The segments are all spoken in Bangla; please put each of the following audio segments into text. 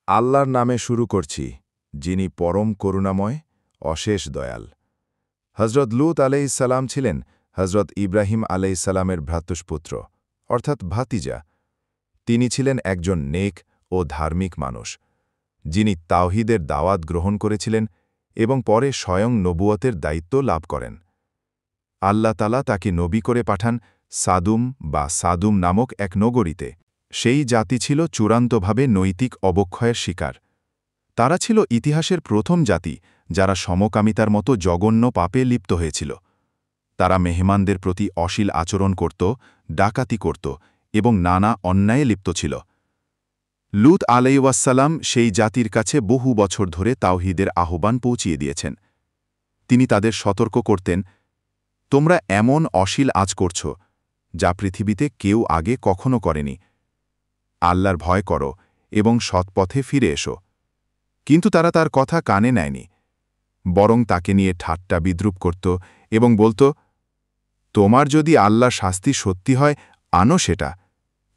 আল্লাহর নামে শুরু করছি, যিনি পরম করুণাময়, অশেষ দয়াল। হজরত লূত আলাইহিসসালাম ছিলেন হজরত ইব্রাহিম আলাইহিসসালামের ভ্রাতুষ্পুত্র, অর্থাৎ ভাতিজা। তিনি ছিলেন একজন নেক ও ধার্মিক মানুষ, যিনি তাওহীদের দাওয়াত গ্রহণ করেছিলেন এবং পরে স্বয়ং নবুয়তের দায়িত্ব লাভ করেন। আল্লাহ তাআলা তাকে নবী করে পাঠান সাদুম নামক এক নগরীতে। সেই জাতি ছিল চূড়ান্তভাবে নৈতিক অবক্ষয়ের শিকার। তারা ছিল ইতিহাসের প্রথম জাতি যারা সমকামিতার মতো জঘন্য পাপে লিপ্ত হয়েছিল। তারা মেহমানদের প্রতি অশ্লীল আচরণ করত, ডাকাতি করত এবং নানা অন্যায়ে লিপ্ত ছিল। লূত আলাইহিসসালাম সেই জাতির কাছে বহু বছর ধরে তাওহীদের আহ্বান পৌঁছিয়ে দিয়েছেন। তিনি তাদের সতর্ক করতেন, তোমরা এমন অশ্লীল আজ করছ যা পৃথিবীতে কেউ আগে কখনো করেনি। আল্লাহর ভয় করো এবং সৎপথে ফিরে এসো। কিন্তু তারা তার কথা কানে নেয়নি, বরং তাকে নিয়ে ঠাট্টা বিদ্রূপ করত এবং বলত, তোমার যদি আল্লাহর শাস্তি সত্যি হয় আনো সেটা,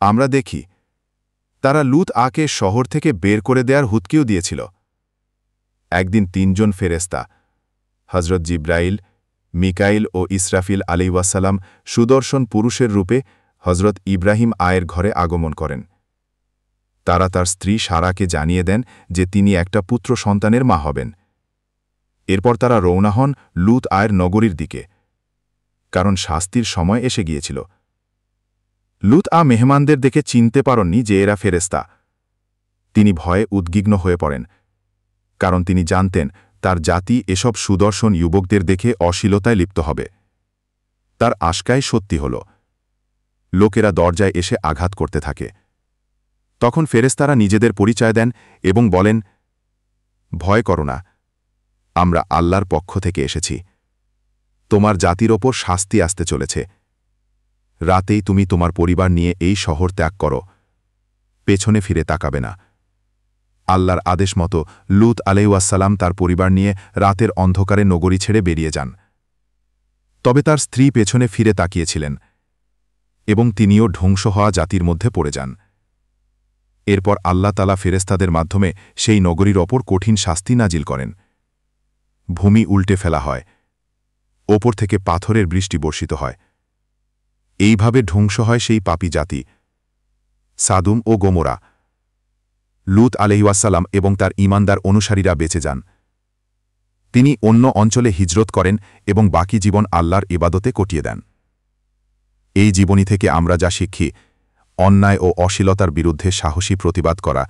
আমরা দেখি। তারা লূত আকে শহর থেকে বের করে দেওয়ার হুমকিও দিয়েছিল। একদিন ৩ জন ফেরেশতা হজরত জিব্রাইল, মিকাইল ও ইসরাফিল আলাইহিসসালাম সুদর্শন পুরুষের রূপে হজরত ইব্রাহিম আয়ের ঘরে আগমন করেন। তারা তার স্ত্রী সারাকে জানিয়ে দেন যে তিনি একটা পুত্র সন্তানের মা হবেন। এরপর তারা রওনা হন লূত আয়ের নগরীর দিকে, কারণ শাস্তির সময় এসে গিয়েছিল। লূত মেহমানদের দেখে চিনতে পারেননি যে এরা ফেরেশতা। তিনি ভয়ে উদ্বিগ্ন হয়ে পড়েন, কারণ তিনি জানতেন তার জাতি এসব সুদর্শন যুবকদের দেখে অশ্লীলতায় লিপ্ত হবে। তার আশঙ্কাই সত্যি হল। লোকেরা দরজায় এসে আঘাত করতে থাকে। তখন ফেরেশতারা নিজেদের পরিচয় দেন এবং বলেন, ভয় করো না, আমরা আল্লাহর পক্ষ থেকে এসেছি। তোমার জাতির ওপর শাস্তি আসতে চলেছে। রাতেই তুমি তোমার পরিবার নিয়ে এই শহর ত্যাগ করো, পেছনে ফিরে তাকাবে না। আল্লাহর আদেশ মতো লূত আলাইহিসসালাম তার পরিবার নিয়ে রাতের অন্ধকারে নগরী ছেড়ে বেরিয়ে যান। তবে তার স্ত্রী পেছনে ফিরে তাকিয়েছিলেন এবং তিনিও ধ্বংস হওয়া জাতির মধ্যে পড়ে যান। এরপর আল্লাহ তাআলা ফেরেশতাদের মাধ্যমে সেই নগরীর ওপর কঠিন শাস্তি নাজিল করেন। ভূমি উল্টে ফেলা হয়, ওপর থেকে পাথরের বৃষ্টি বর্ষিত হয়। এইভাবে ধ্বংস হয় সেই পাপী জাতি সাদুম ও গোমরা। লূত আলাইহিসসালাম এবং তার ঈমানদার অনুসারীরা বেঁচে যান। তিনি অন্য অঞ্চলে হিজরত করেন এবং বাকি জীবন আল্লাহর ইবাদতে কাটিয়ে দেন। এই জীবনী থেকে আমরা যা শিখি, অন্যায় ও অশ্লীলতার বিরুদ্ধে সাহসী প্রতিবাদ করা